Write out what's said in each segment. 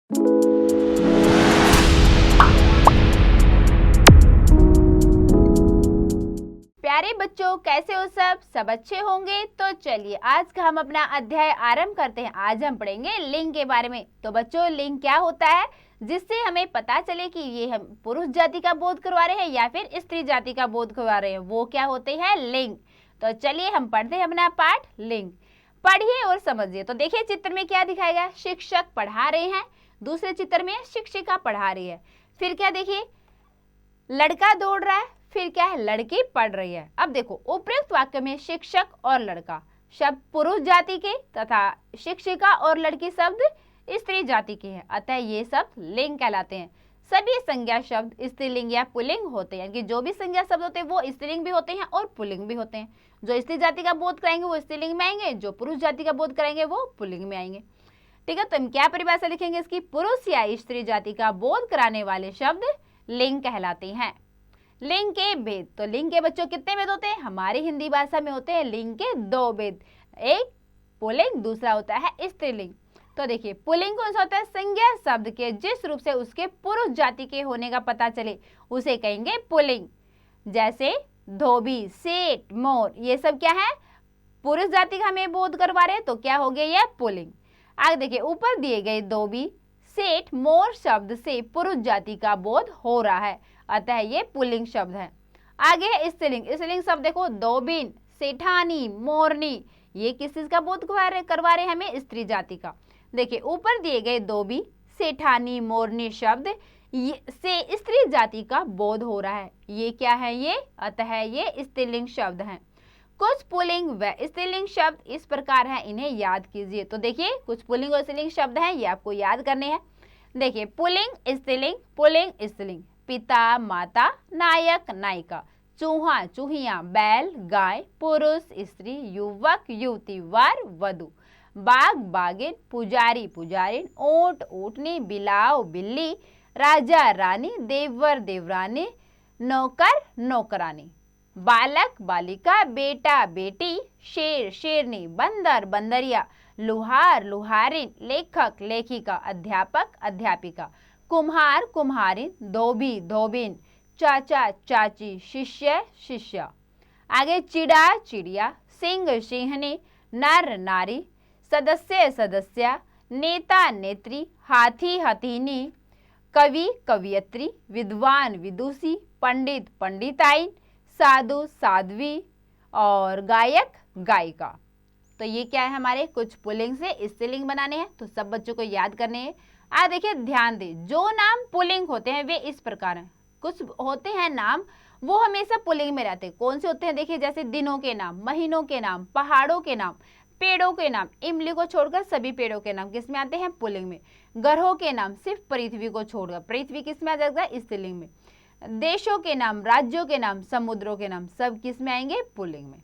प्यारे बच्चों, कैसे हो सब अच्छे होंगे। तो चलिए आज का हम अपना अध्याय आरंभ करते हैं। आज हम पढ़ेंगे लिंग के बारे में। तो बच्चों, लिंग क्या होता है, जिससे हमें पता चले कि ये हम पुरुष जाति का बोध करवा रहे हैं या फिर स्त्री जाति का बोध करवा रहे हैं, वो क्या होते हैं, लिंग। तो चलिए हम पढ़ते हैं अपना पाठ लिंग। पढ़िए और समझिए। तो देखिए चित्र में क्या दिखाया गया, शिक्षक पढ़ा रहे हैं, दूसरे चित्र में शिक्षिका पढ़ा रही है। फिर क्या देखिए, लड़का दौड़ रहा है, फिर क्या है, लड़की पढ़ रही है। अब देखो उपयुक्त वाक्य में शिक्षक और लड़का शब्द पुरुष जाति के तथा शिक्षिका और लड़की शब्द स्त्री जाति के हैं, अतः ये शब्द लिंग कहलाते हैं। सभी संज्ञा शब्द स्त्रीलिंग या पुल्लिंग होते हैं, कि जो भी संज्ञा शब्द होते हैं वो स्त्रीलिंग भी होते हैं और पुल्लिंग भी होते हैं। जो स्त्री जाति का बोध कराएंगे वो स्त्रीलिंग में आएंगे, जो पुरुष जाति का बोध कराएंगे वो पुल्लिंग में आएंगे। ठीक है, तो हम क्या परिभाषा लिखेंगे इसकी, पुरुष या स्त्री जाति का बोध कराने वाले शब्द लिंग कहलाते हैं। लिंग के भेद। तो लिंग के बच्चों कितने भेद होते हैं, हमारी हिंदी भाषा में होते हैं लिंग के 2 भेद, एक पुल्लिंग, दूसरा होता है स्त्रीलिंग। तो देखिए पुल्लिंग कौन सा होता है, संज्ञा शब्द के जिस रूप से उसके पुरुष जाति के होने का पता चले उसे कहेंगे पुल्लिंग। जैसे धोबी, सेठ, मोर, ये सब क्या है, पुरुष जाति का हमें बोध करवा रहे हैं, तो क्या हो गया, यह पुल्लिंग। आगे देखिए ऊपर दिए गए धोबी, सेठ, मोर शब्द से पुरुष जाति का बोध हो रहा है, अतः ये पुल्लिंग शब्द है। आगे है स्त्रीलिंग। स्त्रीलिंग शब्द देखो, धोबिन, सेठानी, मोरनी, ये किस चीज का बोध करवा रहे हैं हमें, स्त्री जाति का। देखिए ऊपर दिए गए धोबी, सेठानी, मोरनी शब्द से स्त्री जाति का बोध हो रहा है, ये क्या है, ये अतः ये स्त्रीलिंग शब्द हैं। कुछ पुल्लिंग व स्त्रीलिंग शब्द इस प्रकार हैं, इन्हें याद कीजिए। तो देखिए कुछ पुल्लिंग और स्त्रीलिंग शब्द हैं, ये आपको याद करने हैं। देखिए पुल्लिंग स्त्रीलिंग, पुल्लिंग स्त्रीलिंग, पिता माता, नायक नायिका, चूहा चूहिया, बैल गाय, पुरुष स्त्री, युवक युवती, वर वधु, बाग बागिन, पुजारी पुजारिन, ऊंट ऊंटनी, बिलाव बिल्ली, राजा रानी, देवर देवरानी, नौकर नौकरानी, बालक बालिका, बेटा बेटी, शेर शेरनी, बंदर बंदरिया, लुहार लुहारिन, लेखक लेखिका, अध्यापक अध्यापिका, कुम्हार कुम्हारिन, धोबी धोबिन, चाचा चाची, शिष्य शिष्या। आगे चिड़ा चिड़िया, सिंह सिंहनी, नर नारी, सदस्य सदस्या, नेता नेत्री, हाथी हथीनी, कवि कवियत्री, विद्वान विदुषी, पंडित पंडिताइन, साधु साध्वी और गायक गायिका। तो ये क्या है, हमारे कुछ पुल्लिंग से स्त्रीलिंग बनाने हैं, तो सब बच्चों को याद करने हैं। देखिए ध्यान दे, जो नाम पुल्लिंग होते हैं वे इस प्रकार हैं। कुछ होते हैं नाम वो हमेशा पुल्लिंग में रहते हैं, कौन से होते हैं, देखिए जैसे दिनों के नाम, महीनों के नाम, पहाड़ों के नाम, पेड़ों के नाम, इमली को छोड़कर सभी पेड़ों के नाम किस में आते हैं, पुल्लिंग में। ग्रहों के नाम सिर्फ पृथ्वी को छोड़कर, पृथ्वी किस में आ जाएगा, स्त्रीलिंग में। देशों के नाम, राज्यों के नाम, समुद्रों के नाम, सब किस में आएंगे, पुल्लिंग में।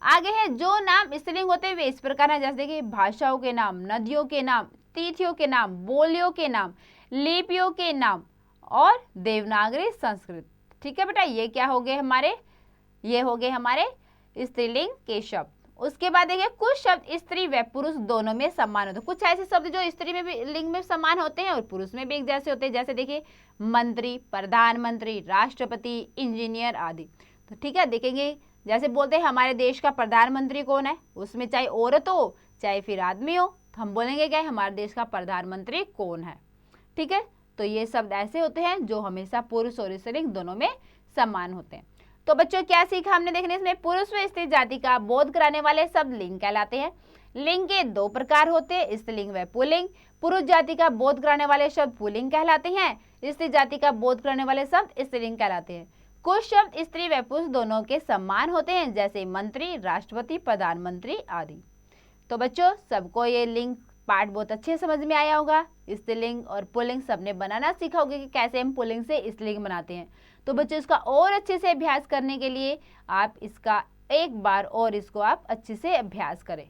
आगे है जो नाम स्त्रीलिंग होते हैं वे इस प्रकार है, जैसे देखिए भाषाओं के नाम, नदियों के नाम, तिथियों के नाम, बोलियों के नाम, लिपियों के नाम और देवनागरी संस्कृत। ठीक है बेटा, ये क्या हो गए हमारे, ये हो गए हमारे स्त्रीलिंग के शब्द। उसके बाद देखिए कुछ शब्द स्त्री व पुरुष दोनों में समान होते हैं। कुछ ऐसे शब्द जो स्त्री में भी लिंग में समान होते हैं और पुरुष में भी एक जैसे होते हैं, जैसे देखिए मंत्री, प्रधानमंत्री, राष्ट्रपति, इंजीनियर आदि। तो ठीक है, देखेंगे जैसे बोलते हैं हमारे देश का प्रधानमंत्री कौन है, उसमें चाहे औरत हो चाहे फिर आदमी हो, तो हम बोलेंगे क्या, हमारे देश का प्रधानमंत्री कौन है। ठीक है, तो ये शब्द ऐसे होते हैं जो हमेशा पुरुष और स्त्रीलिंग दोनों में समान होते हैं। तो बच्चों क्या सीखा हमने, देखने इसमें पुरुष व स्त्री जाति का बोध कराने वाले शब्द लिंग कहलाते हैं। लिंग के 2 प्रकार होते हैं, स्त्रीलिंग व पुल्लिंग। पुरुष जाति का बोध कराने वाले शब्द पुल्लिंग कहलाते हैं, स्त्री जाति का बोध कराने वाले शब्द स्त्रीलिंग कहलाते हैं। कुछ शब्द स्त्री व पुरुष दोनों के समान होते हैं, जैसे मंत्री, राष्ट्रपति, प्रधानमंत्री आदि। तो बच्चों सबको ये लिंग पार्ट बहुत अच्छे समझ में आया होगा। स्त्रीलिंग और पुल्लिंग सबने बनाना सीखा होगा कि कैसे हम पुल्लिंग से स्त्रीलिंग बनाते हैं। तो बच्चों इसका और अच्छे से अभ्यास करने के लिए आप इसका एक बार और इसको आप अच्छे से अभ्यास करें।